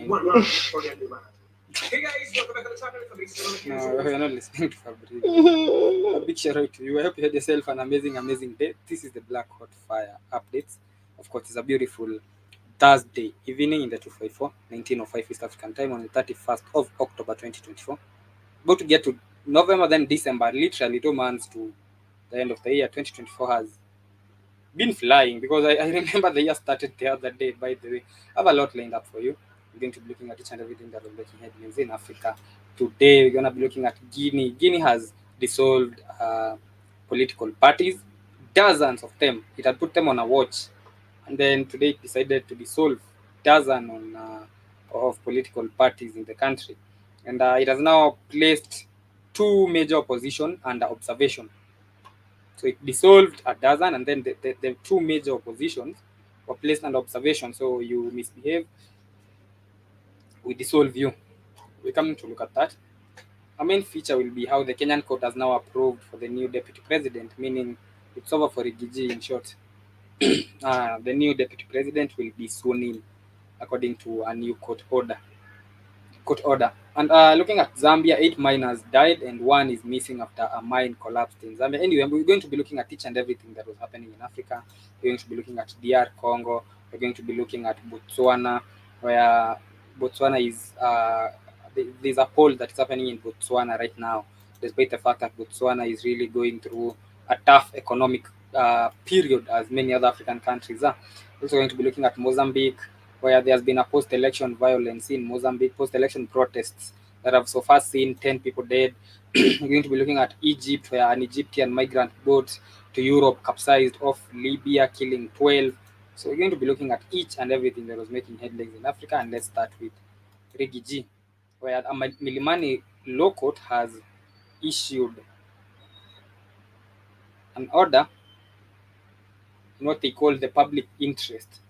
Hey guys, welcome back to the channel. No, you're not listening to Fabrice. A big shout out to you. I hope you had yourself an amazing day. This is the Black Hot Fire updates. Of course, it's a beautiful Thursday evening in the 254, 19:05 East African time on the 31st of October 2024. About to get to November, then December, literally 2 months to the end of the year. 2024 has been flying because I remember the year started the other day. By the way, I have a lot lined up for you. We're going to be looking at each and everything that was making headlines in Africa. Today, we're going to be looking at Guinea. Guinea has dissolved political parties, dozens of them. It had put them on a watch, and then today it decided to dissolve dozens of political parties in the country. And it has now placed two major opposition under observation. So it dissolved a dozen, and then the two major oppositions were placed under observation. So you misbehave, we dissolve you. We're coming to look at that. Our main feature will be how the Kenyan court has now approved for the new deputy president, meaning it's over for Rigiji in short. The new deputy president will be sworn in according to a new court order. And looking at Zambia, 8 miners died and one is missing after a mine collapsed in Zambia. Anyway, we're going to be looking at each and everything that was happening in Africa. We're going to be looking at DR Congo. We're going to be looking at Botswana, where Botswana is there's a poll that is happening in Botswana right now, despite the fact that Botswana is really going through a tough economic period as many other African countries are. We're also going to be looking at Mozambique, where there has been a post-election violence in Mozambique, post-election protests that have so far seen 10 people dead. We're going to be looking at Egypt, where an Egyptian migrant boat to Europe capsized off Libya, killing 12. So we're going to be looking at each and everything that was making headlines in Africa, and let's start with Rigiji, where a Milimani law court has issued an order in what they call the public interest.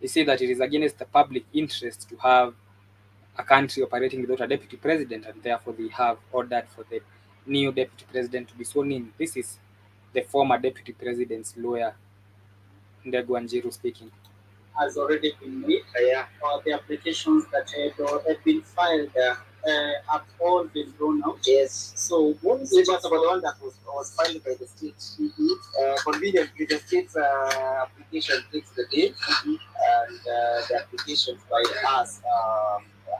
They say that it is against the public interest to have a country operating without a deputy president, and therefore they have ordered for the new deputy president to be sworn in. This is the former deputy president's lawyer, Ndegwa Njiru, speaking. Has already been made. The applications that have been filed have all been thrown out. Yes. So what is just about the one that was filed by the state? Conveniently, the state's application takes the day, and the application by us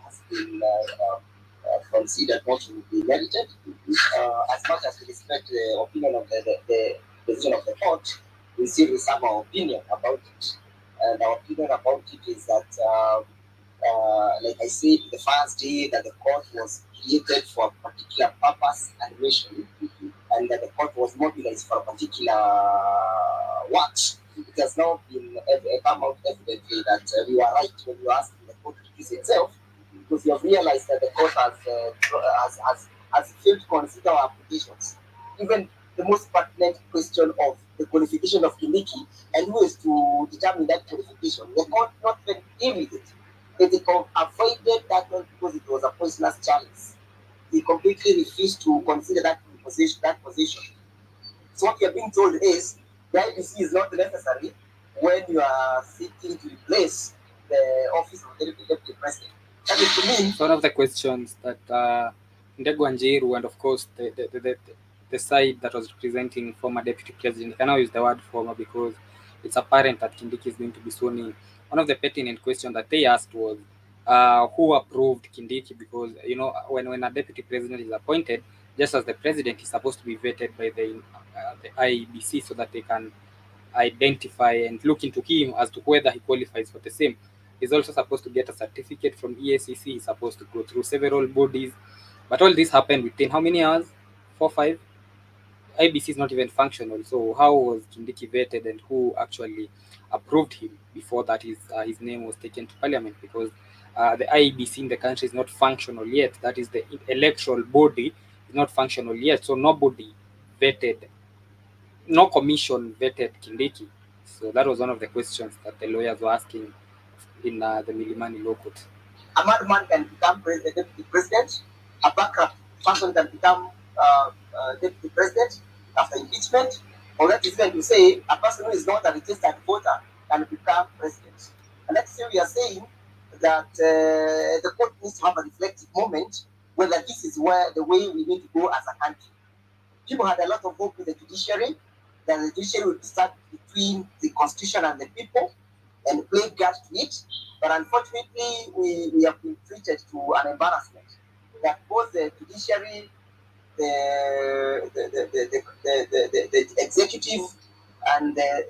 has been considered not to be merited. As much as we respect the opinion of the decision of the court, we still reserve our opinion about it. And our opinion about it is that, like I said, the first day that the court was created for a particular purpose and mission, and that the court was mobilized for a particular work, it has now been come out evidently that we were right when you asked the court to use itself, because you have realized that the court has failed to consider our applications. Even the most pertinent question of the qualification of Kindiki and who is to determine that qualification. The court not even deal with it. They avoided that one because it was a poisonous chalice. They completely refused to consider that position. So what you're being told is the IBC is not necessary when you are seeking to replace the office of the deputy president. That is to me one of the questions that Ndegwa Njiru and of course the side that was representing former deputy president, I can now use the word former because it's apparent that Kindiki is going to be sworn in. One of the pertinent questions that they asked was who approved Kindiki, because when a deputy president is appointed, just as the president is supposed to be vetted by the IEBC so that they can identify and look into him as to whether he qualifies for the same. He's also supposed to get a certificate from EACC. He's supposed to go through several bodies, but all this happened within how many hours? 4, 5. IBC is not even functional. So how was Kindiki vetted, and who actually approved him before that his name was taken to parliament? Because the IBC in the country is not functional yet. That is, the electoral body is not functional yet. So nobody vetted, no commission vetted Kindiki. So that was one of the questions that the lawyers were asking in the Milimani law court. A madman can become deputy president. A bankrupt person can become deputy president after impeachment. Or that is going to say a person who is not a registered voter can become president. And let's say we are saying that the court needs to have a reflective moment whether this is where the way we need to go as a country. People had a lot of hope with the judiciary, that the judiciary would start between the constitution and the people and play God to it. But unfortunately, we have been treated to an embarrassment that both the judiciary, the executive, and the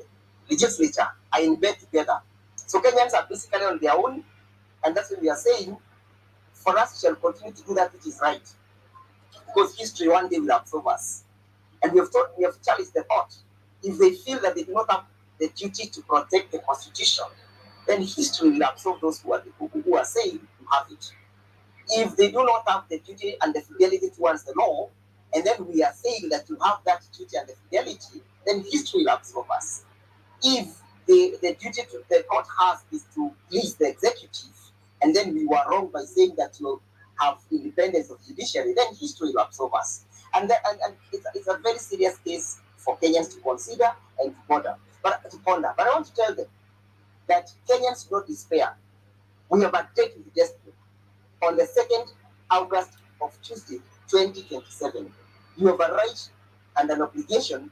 legislature are in bed together. So Kenyans are basically on their own, and that's what we are saying. For us, we shall continue to do that which is right, because history one day will absolve us. And we have challenged the court. If they feel that they do not have the duty to protect the constitution, then history will absolve those who are saying you have it. If they do not have the duty and the fidelity towards the law, and then we are saying that you have that duty and the fidelity, then history will absolve us. If the duty to the court has is to please the executive, and then we were wrong by saying that you have independence of judiciary, then history will absolve us. And it's a very serious case for Kenyans to consider and to ponder. But I want to tell them that Kenyans do not despair. We have a date with destiny on the 2nd August of Tuesday, 2027. You have a right and an obligation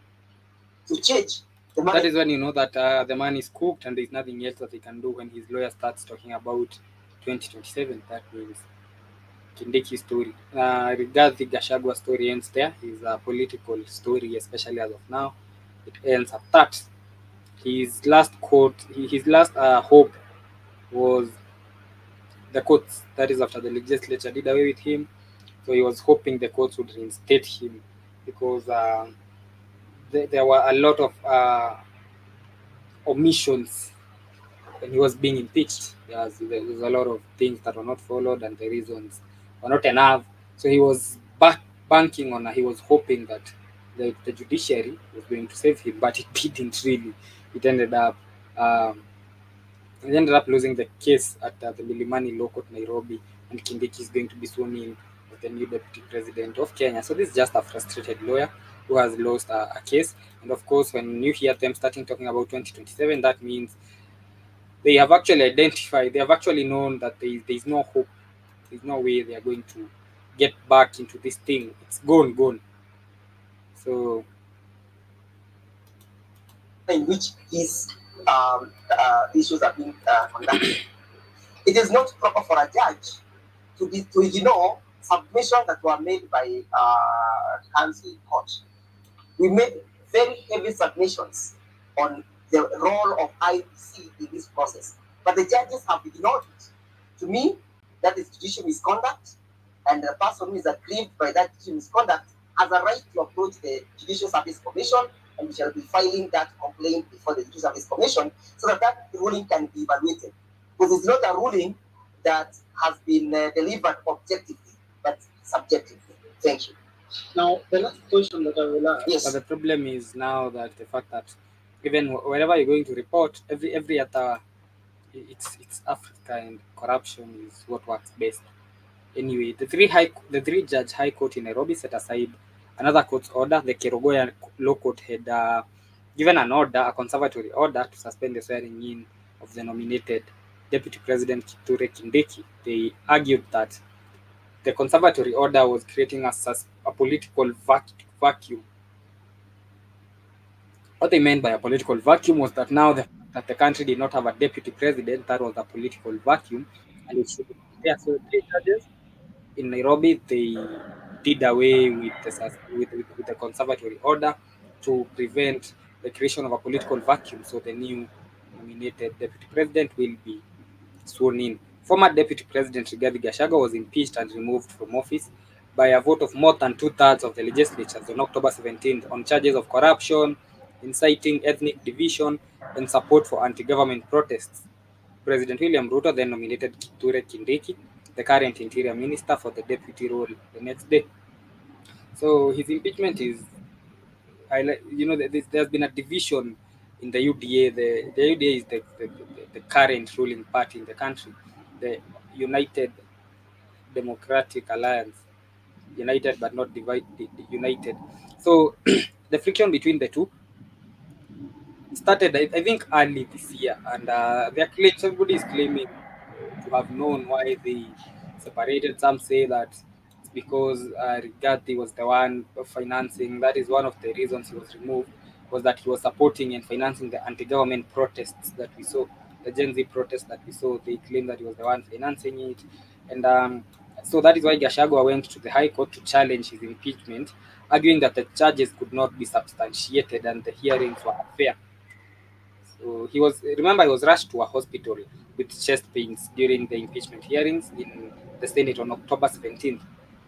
to change the money. That is when you know that the man is cooked and there's nothing else that he can do. When his lawyer starts talking about 2027, that means Kindiki's story. Rigathi Gachagua's story ends there. His political story, especially as of now, it ends at that. His last quote, his last hope was the courts. That is after the legislature did away with him. So he was hoping the courts would reinstate him, because there were a lot of omissions when he was being impeached. There was a lot of things that were not followed, and the reasons were not enough. So he was banking on, he was hoping that the judiciary was going to save him, but it didn't really. It ended up losing the case at the Milimani Law Court, Nairobi, and Kindiki is going to be sworn in as the new deputy president of Kenya. So this is just a frustrated lawyer who has lost a case. And of course, when you hear them starting talking about 2027, that means they have actually identified, they have actually known that there is no hope. There's no way they are going to get back into this thing. It's gone. So in which these issues are being conducted, it is not proper for a judge to ignore submissions that were made by counsel in court. We made very heavy submissions on the role of IEBC in this process, but the judges have ignored it. To me, that is judicial misconduct, and the person who is aggrieved by that judicial misconduct has a right to approach the Judicial Service Commission, and we shall be filing that complaint before the Judicial Service Commission so that ruling can be evaluated. Because it's not a ruling that has been delivered objectively, but subjectively. Thank you. Now, the last question that I will ask. Yes. But the problem is now that the fact that even wherever you're going to report, every other, it's Africa, and corruption is what works best. Anyway, the three judge High Court in Nairobi set aside another court's order. The Kerugoya Law Court had given an order, a conservatory order, to suspend the swearing in of the nominated Deputy President Kithure Kindiki. They argued that the conservatory order was creating a political vacuum. What they meant by a political vacuum was that now that the country did not have a deputy president, that was a political vacuum, and it should be there. So the judges in Nairobi, they did away with the conservatory order to prevent the creation of a political vacuum. So the new nominated deputy president will be sworn in. Former Deputy President Rigathi Gachagua was impeached and removed from office by a vote of more than 2/3 of the legislature on October 17th on charges of corruption, inciting ethnic division, and support for anti-government protests. President William Ruto then nominated Kithure Kindiki, the current interior minister, for the deputy role the next day. So his impeachment is, there's been a division in the UDA. The UDA is the current ruling party in the country, the United Democratic Alliance, united but not united. So the friction between the two started, I think, early this year, and their claims, everybody is claiming to have known why they separated. Some say that it's because Rigathi was the one financing. That is one of the reasons he was removed, was that he was supporting and financing the anti-government protests that we saw, the Gen Z protests that we saw. They claim that he was the one financing it, and so that is why Gachagua went to the High Court to challenge his impeachment, arguing that the charges could not be substantiated and the hearings were unfair. So he was, remember, he was rushed to a hospital with chest pains during the impeachment hearings in the Senate on October 17th,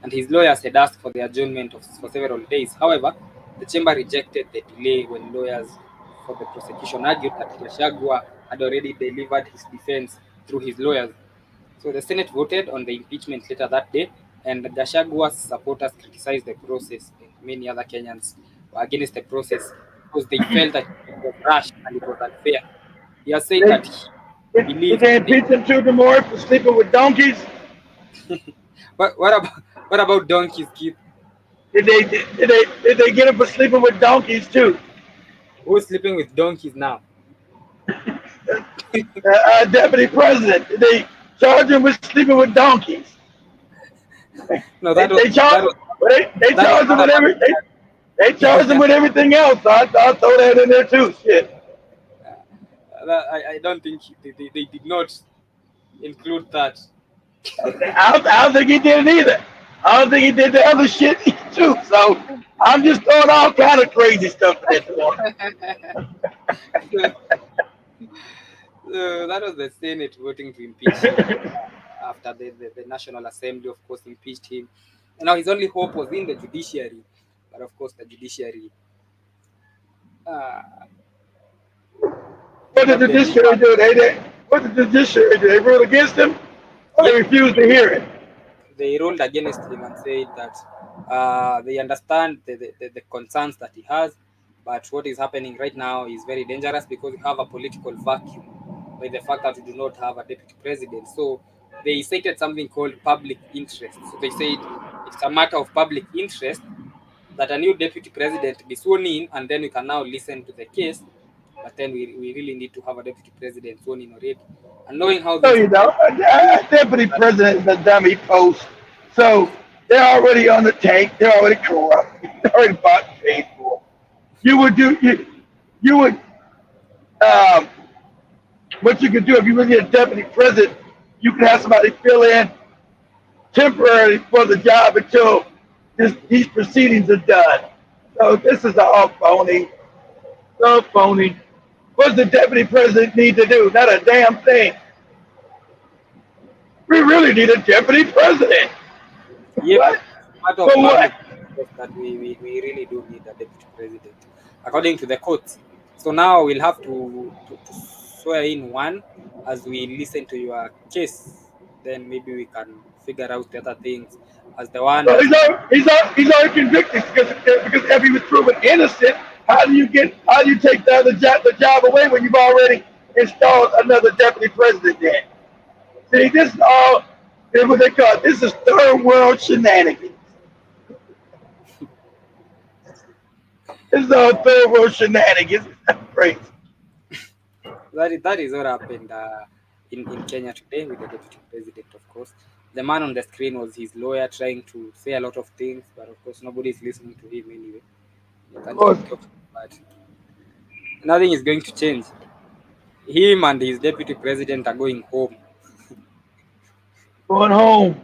and his lawyers had asked for the adjournment for several days. However, the chamber rejected the delay when lawyers for the prosecution argued that Gachagua had already delivered his defense through his lawyers. So the Senate voted on the impeachment later that day, and Gashagua's supporters criticized the process, and many other Kenyans were against the process because they felt that it was rushed and it was unfair. He has said that he Did believes. they impeach him too tomorrow for sleeping with donkeys? What about donkeys, Keith? Did they get him for sleeping with donkeys too? Who's sleeping with donkeys now? Deputy president. Did they charge him with sleeping with donkeys? No, They, that was they charge they that was charge him not with everything. They charge him with everything else. So I'll throw that in there too. Shit. I don't think they did not include that. I don't think he did it either. I don't think he did the other shit too. So I'm just throwing all kind of crazy stuff at the That was the Senate voting to impeach him after the National Assembly, of course, impeached him. And now his only hope was in the judiciary. But of course, the judiciary uh, What did did not the deliver. judiciary do? What did the judiciary do? They ruled against him or they Yep, refused to hear it? they ruled against him and said that they understand the concerns that he has, but what is happening right now is very dangerous because we have a political vacuum by the fact that we do not have a deputy president. So they cited something called public interest. So they said it's a matter of public interest that a new deputy president be sworn in, and then we can now listen to the case. But then we really need to have a deputy president sworn in already. And knowing how No, these you don't. Deputy president is a dummy post. So they're already on the tank. They're already corrupt. They're already bought and paid for. You would do you would um, what you could do if you were a deputy president, you could have somebody fill in temporarily for the job until these proceedings are done. So this is all phony. So phony. What does the deputy president need to do? Not a damn thing. We really need a deputy president. Yep, What? part of For public what? interest that we really do need a deputy president, according to the courts. So now we'll have to swear in one as we listen to your case. Then maybe we can figure out the other things as the one So that you. he's already convicted because if he was proven innocent, how do you take the job away when you've already installed another deputy president there? See, this is all this is what they call this is third world shenanigans. This is all third world shenanigans. It's crazy. That is what happened in Kenya today with the deputy president, of course. The man on the screen was his lawyer trying to say a lot of things, but of course nobody is listening to him anyway. You Of can course, keep talking, but nothing is going to change. Him and his deputy president are going home. going home.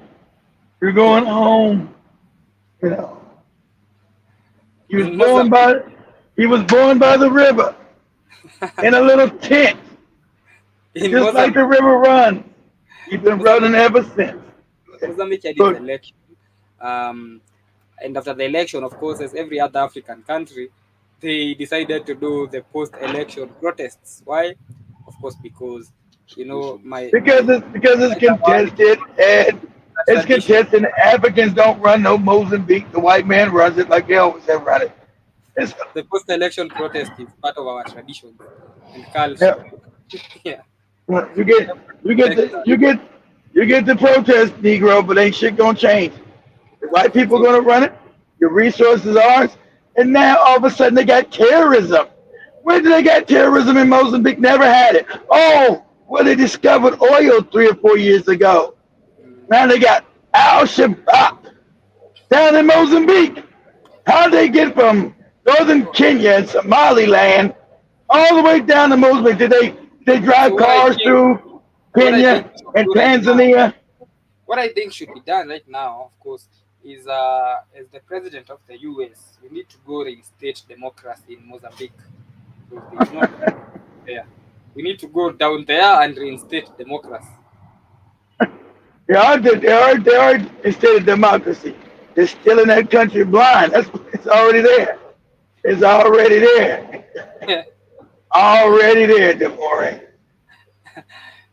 You're going home. You know, he was In born Mozambique, by he was born by the river in a little tent, in just like Mozambique, the river runs. He's been running Mozambique, ever since. Mozambique had its Good. election. Um, and after the election, of course, as every other African country, they decided to do the post-election protests. Why? Of course, because my Because it's contested and it's tradition. contested. And Africans don't run no Mozambique. The white man runs it like they always have run it. It's, The post-election protest is part of our traditions and culture. yeah. Yeah, You get you get respect the that. you get the protest, Negro, but ain't shit gonna change. The white people So gonna run it. Your resources are ours. And now all of a sudden they got terrorism. Where did they got terrorism in Mozambique? Never had it. Oh, where they discovered oil 3 or 4 years ago. Now they got Al Shabaab down in Mozambique. How they get from northern Kenya and Somaliland all the way down to Mozambique? Did they drive So cars through what I think Kenya we should and do right now, Tanzania? what I think should be done right now, of course, is as the president of the US, we need to go reinstate democracy in Mozambique because there is no there. We need to go down there and reinstate democracy. They are instead of democracy. They're still in that country blind. It's already there. It's already there. Already there, Demore.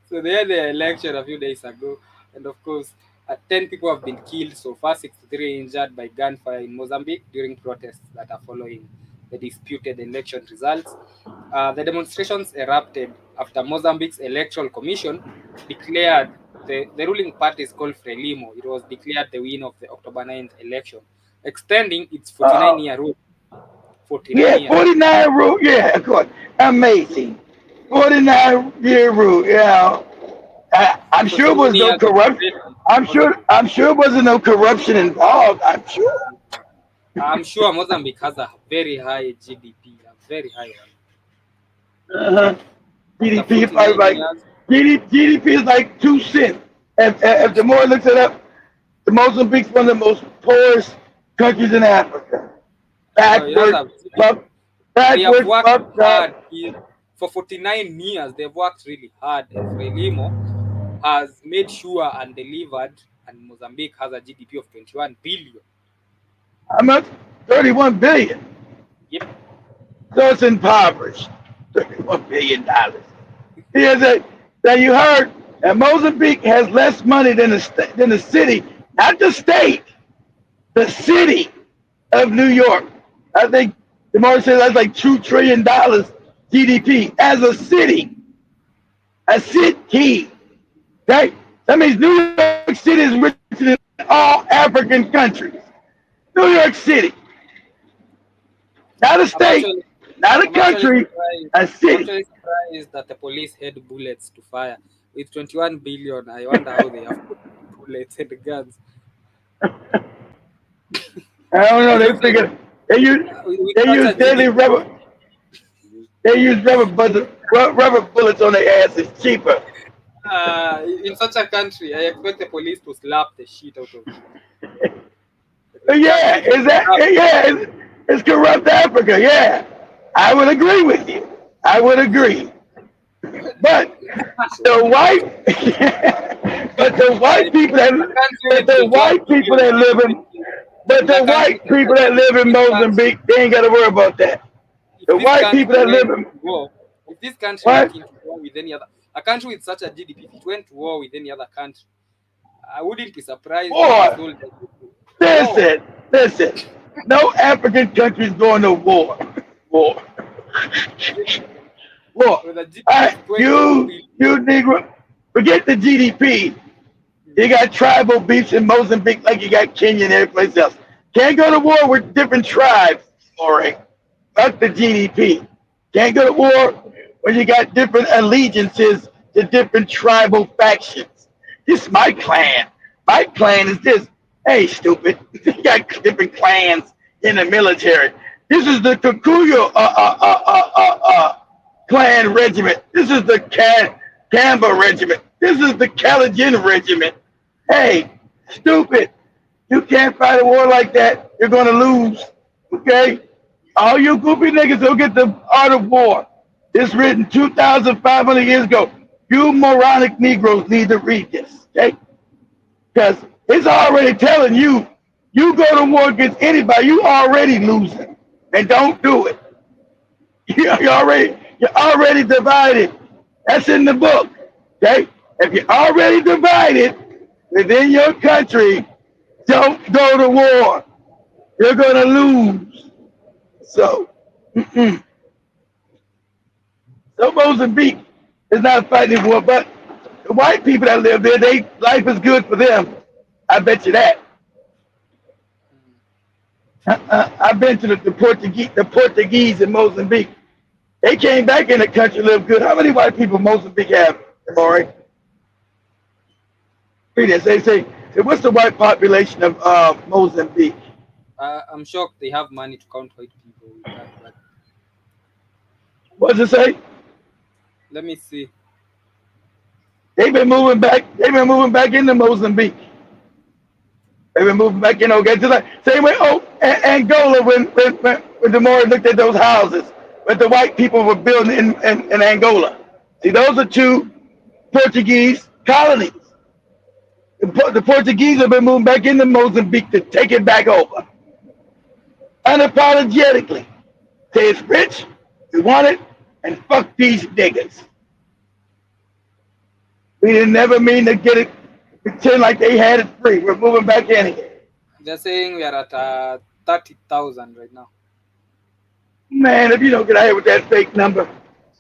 So they had the election a few days ago, and of course, 10 people have been killed so far, 63 injured by gunfire in Mozambique during protests that are following the disputed election results. The demonstrations erupted after Mozambique's electoral commission declared the ruling party is called Frelimo. It was declared the winner of the October 9th election, extending its 49-year rule. 49 Yeah, years. 49 rule. Yeah, of course. Amazing. 49-year rule. Yeah. I'm So sure it was 20 no years of corruption. freedom. I'm sure it wasn't no corruption involved. I'm sure. I'm sure Mozambique has a very high GDP, a very high one. Uh-huh. After GDP is probably 49 like years, GDP is like 2 cents. If the more looks it up, the Mozambique's one of the most poorest countries in Africa. it has Backward, a fuck, they have backward, worked fucked hard up. for 49 years. They've worked really hard, and Frelimo has made sure and delivered, and Mozambique has a GDP of 21 billion. How much? 31 billion. Yep. So it's impoverished. $31 billion. Here's it. Now you heard that Mozambique has less money than the city, not the state, the city of New York. I think the market says that's like $2 trillion GDP as a city. A city. Okay? That means New York City is richer than all African countries. New York City. Not a I'm state, actually, not a I'm actually country, surprised. a I'm city. actually surprised that the police had bullets to fire. With 21 billion, I wonder how they have bullets and guns. I don't know. It They looks like figured they use with they such use a deadly GDP, rubber. They use rubber bullets on their ass. It's cheaper. in such a country, I expect the police to slap the shit out of you. But The yeah, country should slap. it's corrupt Africa. Yeah, I would agree with you. I would agree. But the white, but the white people that, A country but with the 21 white people billion that live in, but in a the country white people that live in this country, Mozambique, they ain't got to worry about that. if The this white people country that live went in to war, if this country what? went into war with any other, a country with such a GDP, if it went to war with any other country, I wouldn't be surprised if the Boy, soldiers go to war listen. No African country's going to war. War. War. with a GDP All of right, 21 billion. you Negro, forget the GDP. You got tribal beefs in Mozambique like you got Kenya and every place else. Can't go to war with different tribes, all right? Fuck the GDP. Can't go to war when you got different allegiances to different tribal factions. This is my clan. My clan is this. Hey, stupid. You got different clans in the military. This is the Kikuyu clan regiment. This is the Kamba regiment. This is the Kalenjin regiment. Hey, stupid. You can't fight a war like that. You're going to lose. Okay? All you goofy niggas don't get the art of war. It's written 2,500 years ago. You moronic Negroes need to read this. Okay? Because it's already telling you, you go to war against anybody, you already losing. And don't do it. You're already divided. That's in the book. Okay? If you're already divided within your country, don't go to war. You're gonna lose. So, so Mozambique is not fighting war, but the white people that live there, life is good for them. I bet you that. I've been to the Portuguese in Mozambique. They came back in the country, lived good. How many white people Mozambique have? Maury. Read this. They say, what's the white population of Mozambique? I'm shocked they have money to count white people with that, but What does it say? let me see. They've been moving back. They've been moving back into Mozambique. They've been moving back in. Okay, just like same way. Oh, Angola when the Moors looked at those houses, but the white people were building in Angola. See, those are two Portuguese colonies. The Portuguese have been moving back into Mozambique to take it back over, unapologetically. Say it's rich, we want it, and fuck these niggas. We didn't never mean to get it, pretend like they had it free. We're moving back in here. They're saying we are at 30,000 right now. Man, if you don't get out here with that fake number,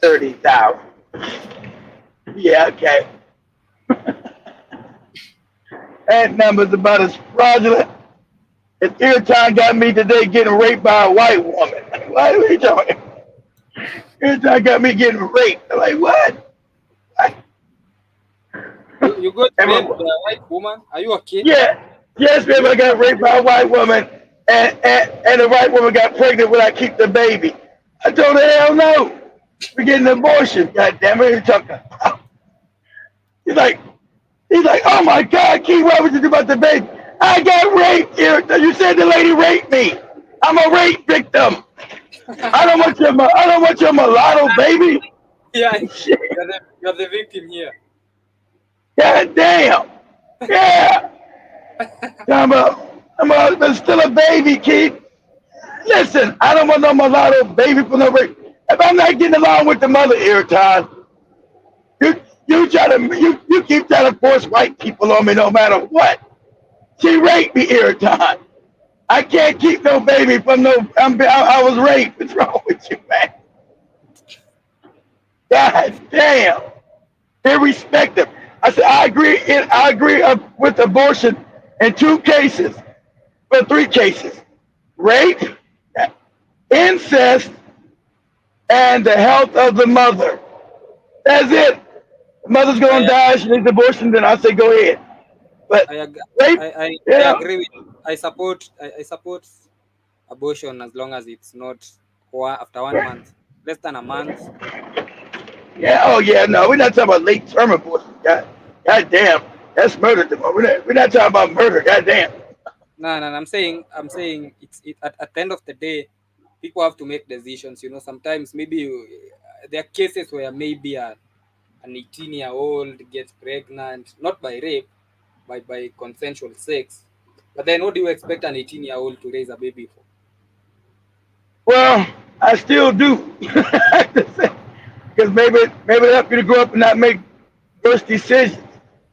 30,000. Yeah, okay. That number's about as fraudulent as Irritan got me today getting raped by a white woman. What are you talking? Irritan got me getting raped. I'm like, what? You got raped by a white woman? Are you okay? Yeah. Yes, ma'am, I got raped by a white woman, and the white woman got pregnant when I keep the baby. I told her, hell no. We're getting an abortion. God damn it, you're talking about. He's like, oh my God, Keith, what would you do about the baby? I got raped. You said the lady raped me. I'm a rape victim. I don't want your mulatto baby. Yeah, you're the victim here. God damn. Yeah. I'm still a baby, Keith. Listen, I don't want no mulatto baby for no rape. If I'm not getting along with the mother, Irritan, you keep trying to force white people on me no matter what. She raped me, Irritan. I can't keep no baby from no. I was raped. What's wrong with you, man? God damn. Irrespective. I said I agree with abortion in 2 cases, but 3 cases: rape, incest, and the health of the mother. That's it. The mother's gonna die. She needs abortion. Then I say go ahead. But I yeah. agree with you. I support abortion as long as it's not after 1 month, less than a month. Yeah. Oh yeah. No, we're not talking about late term abortion. God damn. That's murder. We're not talking about murder. God damn. No. I'm saying it's at the end of the day, people have to make decisions. You know, sometimes maybe there are cases where maybe an 18-year-old gets pregnant, not by rape, by consensual sex. But then what do you expect an 18-year-old to raise a baby for? Well, I still do. Because maybe it'll help you to grow up and not make worse decisions.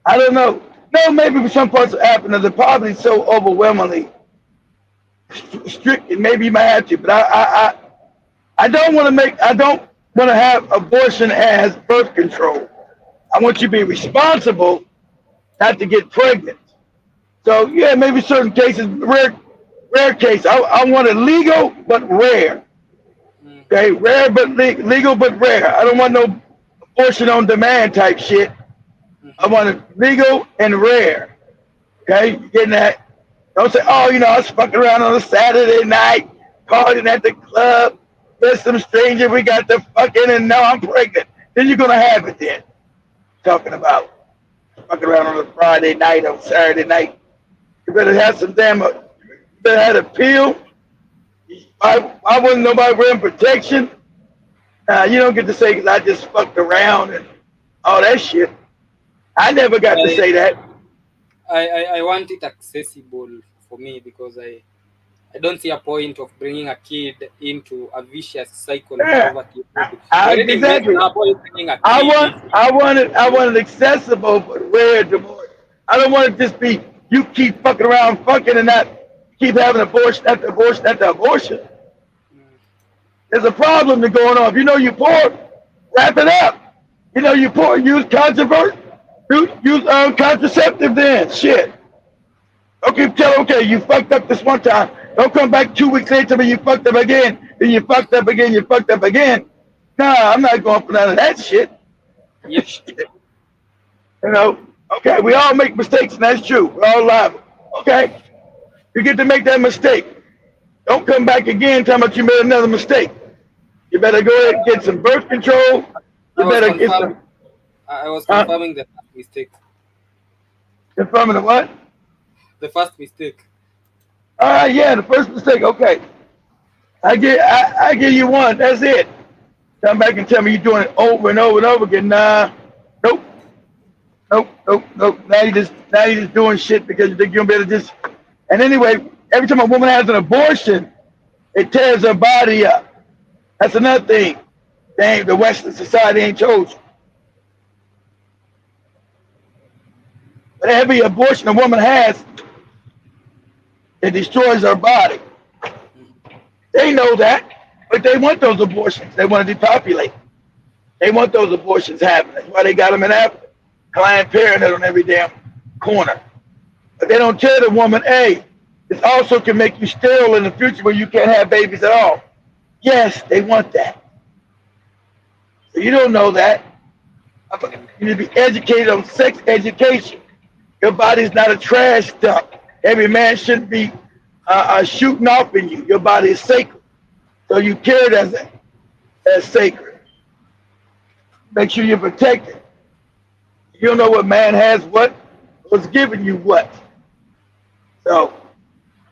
I don't know. No, maybe some parts of Africa, the poverty is so overwhelmingly strict, maybe you might have to. But I don't want to have abortion as birth control. I want you to be responsible not to get pregnant. So yeah, maybe certain cases, rare case. I want it legal but rare. Okay, rare but legal but rare. I don't want no abortion on demand type shit. I want it legal and rare. Okay, you getting that? Don't say, oh, I was fucking around on a Saturday night, partying at the club, there's some stranger, we got the fucking, and now I'm pregnant. Then you're gonna have it then. Talking about fucking around on a Friday night or Saturday night. You better have some damn, you better have a pill. I wasn't nobody wearing protection. You don't get to say, because I just fucked around and all that shit. I never got to say that. I want it accessible for me because I don't see a point of bringing a kid into a vicious cycle of poverty. Exactly. I want it accessible but rare. I don't want it to just be you keep fucking around fucking and not keep having abortion after abortion after abortion. There's a problem that's going on. If you know you're poor, wrap it up. You know you're poor, use contraceptive then. Shit. Okay, you fucked up this one time. Don't come back 2 weeks later and you fucked up again. Then you fucked up again, Nah, I'm not going for none of that shit. Yep. You know, okay, we all make mistakes, and that's true. We're all liable. Okay, you get to make that mistake. Don't come back again talking about you made another mistake. You better go ahead and get some birth control. I You was better get confirming. some, I was huh? confirming the first mistake. Confirming the what? The first mistake. All right, yeah, the first mistake. Okay, I give you one. That's it. Come back and tell me you're doing it over and over and over again. Nah, nope, nope. Now you just doing shit because you think you're gonna be able to just. And anyway, every time a woman has an abortion, it tears her body up. That's another thing. Dang, the Western society ain't chose. But every abortion a woman has, it destroys her body. They know that, but they want those abortions. They want to depopulate. They want those abortions happening. That's why they got them in Africa. Planned Parenthood on every damn corner. But they don't tell the woman, hey, this also can make you sterile in the future where you can't have babies at all. Yes, they want that. So you don't know that. You need to be educated on sex education. Your body's not a trash dump. Every man shouldn't be shooting off in you. Your body is sacred. So you carry it as sacred. Make sure you're protected. You don't know what man has what, was giving you what. So,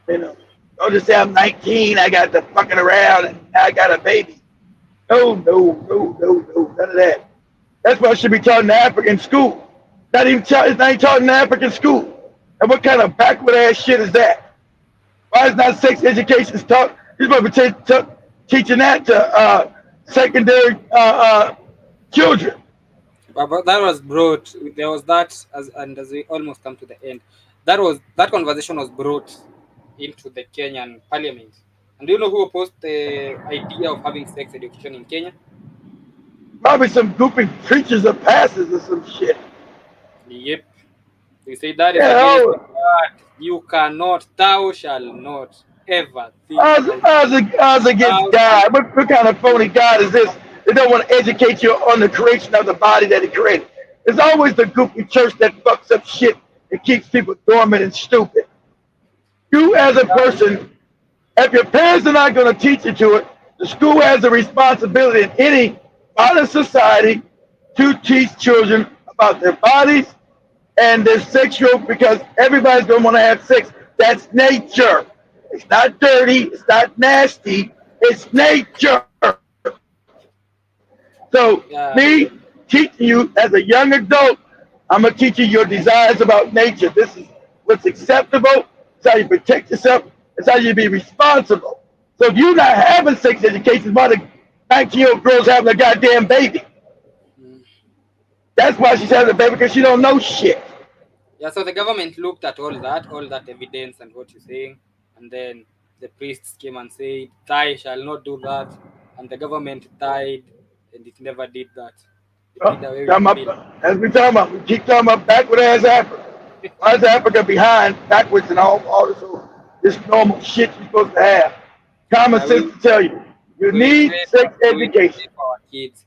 don't just say I'm 19, I got the fucking around, and I got a baby. No, none of that. That's what should be taught in the African school. It's not even taught in the African school. And what kind of backward ass shit is that? Why is not sex education taught? You're supposed to be teaching that to secondary children. But that was brought. There was that, as we almost come to the end, that conversation was brought into the Kenyan parliament. And do you know who opposed the idea of having sex education in Kenya? Probably some goofy preachers or pastors or some shit. Yep. They say that is Yeah, against God. You cannot, thou shall not ever think. how's against Thou shall God? What kind of phony God is this? They don't want to educate you on the creation of the body that He created. It's always the goofy church that fucks up shit and keeps people dormant and stupid. You as a person, if your parents are not going to teach you to it, the school has a responsibility in any modern society to teach children about their bodies and their sexual, because everybody's going to want to have sex. That's nature. It's not dirty. It's not nasty. It's nature. So yeah. me teaching you as a young adult, I'm going to teach you your desires about nature. This is what's acceptable. It's how you protect yourself. It's how you be responsible. So if you're not having sex education, why the 19-year-old girl's having a goddamn baby? That's why she's having a baby, because she don't know shit. Yeah, so the government looked at all that evidence and what you're saying, and then the priests came and said, "Thou shall not do that," and the government died, and it never did that. It did away with it. As we talking about, we keep talking about backward ass Africa. Why is Africa behind, backwards, and all this normal shit you're supposed to have? Common sense to tell you, you need sex education. For our kids.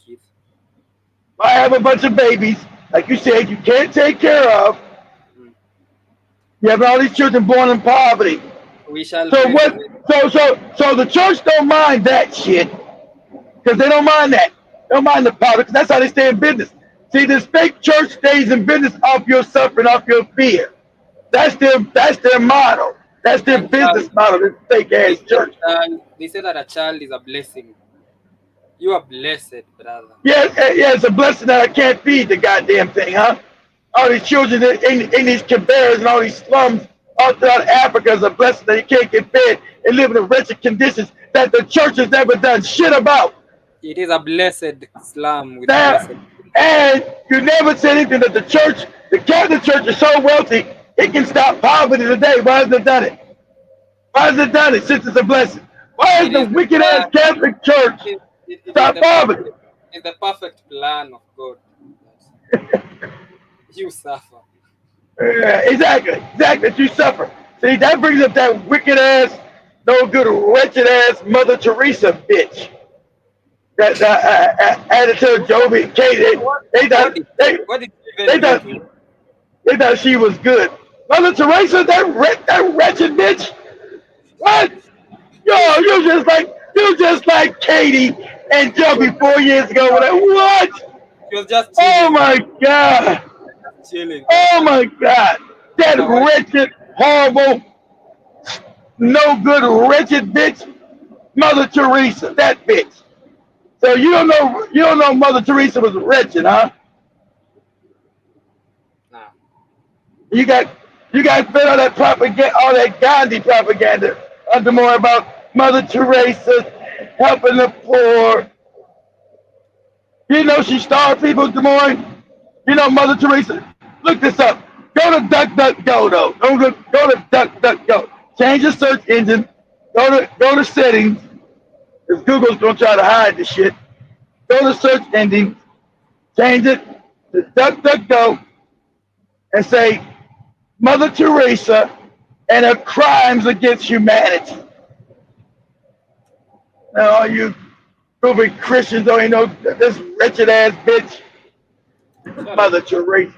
I have a bunch of babies, like you said, you can't take care of. You have all these children born in poverty. We shall. So what? So the church don't mind that shit, because they don't mind that. They don't mind the poverty, because that's how they stay in business. See, this fake church stays in business off your suffering, off your fear. That's their model. That's their business model. This fake ass church. They say that a child is a blessing. You are blessed, brother. Yeah, it's a blessing that I can't feed the goddamn thing, huh? All these children in these Kiberas and all these slums all throughout Africa is a blessing that you can't get fed and live in wretched conditions that the church has never done shit about. It is a blessed slum with That, blessed. and you never said anything that the Catholic Church is so wealthy, it can stop poverty today. Why hasn't it done it? Why hasn't it done it since it's a blessing? Why is the wicked ass Catholic Church stop poverty? It's the perfect plan of God. You suffer. Exactly. You suffer. See, that brings up that wicked ass, no good, wretched ass Mother Teresa bitch. That added to Joby and Kate. What did Very thought guilty. they thought she was good. Mother Teresa, that wretched bitch. What? Yo, you just like Katie and She was Joby 4 years ago. What? she was just Oh chilling. my God. Chilling. Oh my God. That Now why wretched, horrible, no good, wretched bitch, Mother Teresa. That bitch. So you don't know Mother Teresa was wretched, huh? nah. You got you got fed all that propaganda, all that Gandhi propaganda under more about Mother Teresa helping the poor. You know she starved people, Des Moines. You know Mother Teresa. Look this up. Go to DuckDuckGo though. Go to DuckDuckGo. Change your search engine. Go to settings. Because Google's gonna try to hide the shit. Go to search engine. Change it to DuckDuckGo and say Mother Teresa and her crimes against humanity. Now all you stupid Christians don't even know this wretched ass bitch, Shut up. Mother Teresa.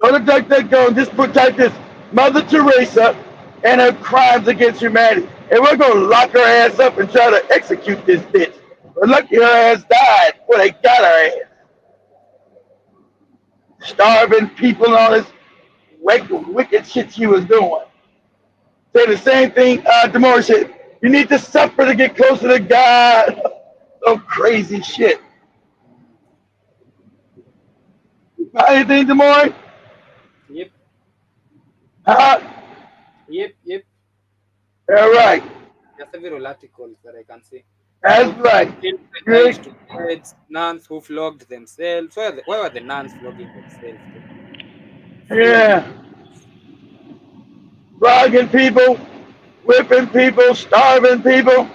Go to DuckDuckGo and just type this Mother Teresa and her crimes against humanity. And we're gonna lock her ass up and try to execute this bitch. But lucky her ass died before they got her ass. Starving people and all this wicked shit she was doing. Say the same thing Demore said. You need to suffer to get closer to God. Some crazy shit. Anything, Demore? Yep. Huh? Yep. All right. There are several articles that I can see That's about right. children tied Good. to beds, nuns who flogged themselves. Why were the nuns flogging themselves? Though? Flogging. Yeah. Flogging people, whipping people, starving people.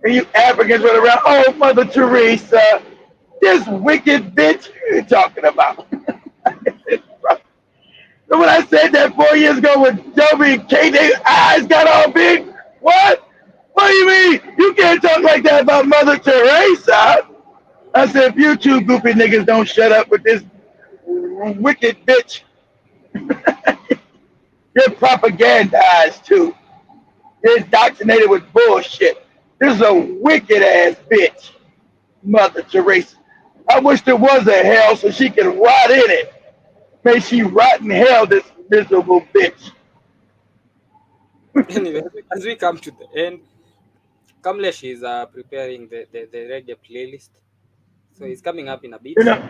And you Africans run around, oh, Mother Teresa, this wicked bitch, who are you talking about? So when I said that 4 years ago with Joby and Kate, their eyes got all big. What? What do you mean? You can't talk like that about Mother Teresa. I said, if you two goofy niggas don't shut up with this wicked bitch, you're propagandized too. You're indoctrinated with bullshit. This is a wicked ass bitch, Mother Teresa. I wish there was a hell so she could rot in it. May she rot in hell, this miserable bitch. Anyway, as we come to the end, Kamlesh is preparing the reggae playlist. So it's coming up in a bit. You know,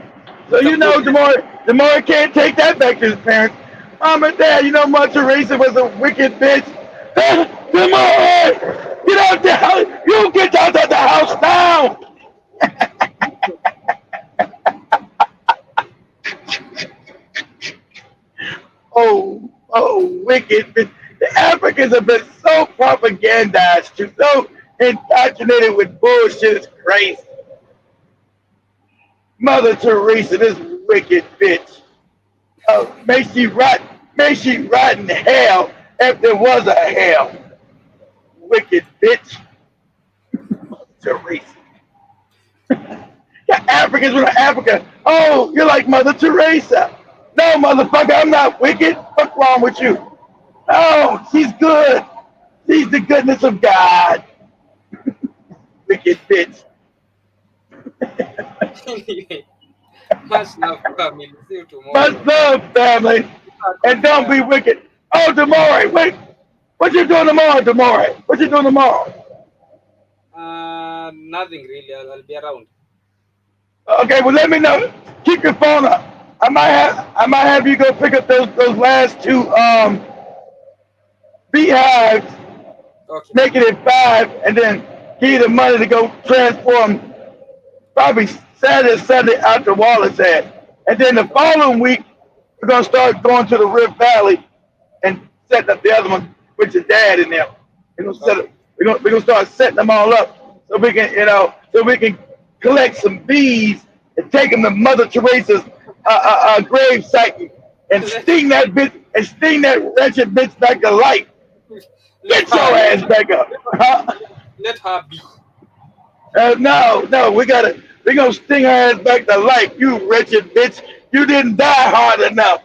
so you Some know, good. the more can't take that back to his parents. Mom and Dad, you know, Mother Teresa was a wicked bitch. The more, get out the house. You get out of the house now. Wicked bitch. The Africans have been so propagandized, so indoctrinated with bullshit. It's crazy. Mother Teresa, this wicked bitch. Oh, may she rot in hell if there was a hell. Wicked bitch. Teresa. The Africans from Africa. Oh, you're like Mother Teresa. No, motherfucker, I'm not wicked. What's wrong with you? No, she's good. She's the goodness of God. Wicked bitch. Anyway, much love, family. See you Much tomorrow. love, family. And don't be wicked. Oh, Demore, wait. What you doing tomorrow, Demore? What you doing tomorrow? Nothing really. I'll be around. Okay, well let me know. Keep your phone up. I might have you go pick up those last two beehives, Okay. make it at 5, and then give you the money to go transform probably Saturday or Sunday out to Wallace at. And then the following week we're gonna start going to the Rift Valley and setting up the other one with your dad in there. Okay. We're gonna start setting them all up so we can so we can collect some bees and take them to Mother Teresa's grave site and sting that wretched bitch back to life. Let Get your her. ass back up. Huh? Let her be. No, we gotta They're gonna sting her ass back to life. You wretched bitch. You didn't die hard enough.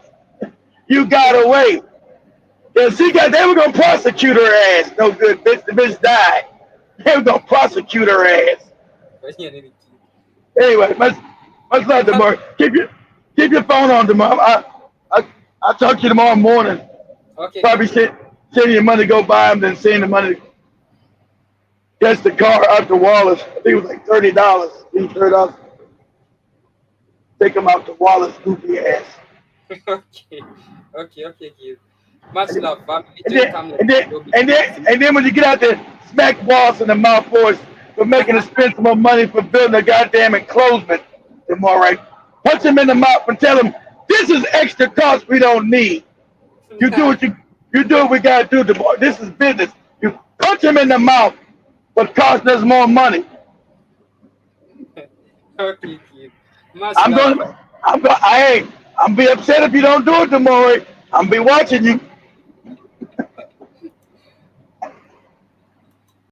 You got away. Yeah, they were gonna prosecute her ass. No good bitch. The bitch died. They were gonna prosecute her ass. Fanyia nini kid? Anyway, much love tomorrow. Keep your phone on tomorrow. I'll talk to you tomorrow morning. Okay, Probably thank you. send you money to go buy them, then send the money to get the car out to Wallace. I think it was like $30. $30. Take them out to Wallace, goofy ass. Okay, okay, kid. Much And love, family. and Join then come and like then Adobe and then Kids. and then when you get out there, smack Wallace in the mouth for making us spend some more money for building a goddamn enclosement tomorrow, right? Punch him in the mouth and tell him this is extra cost we don't need. You do what you do what we gotta do tomorrow. This is business. You punch him in the mouth, but costing us more money. Okay, kid. Much I'm love, gonna, I'm gonna, I ain't, I'm be upset if you don't do it tomorrow. I'm be watching you.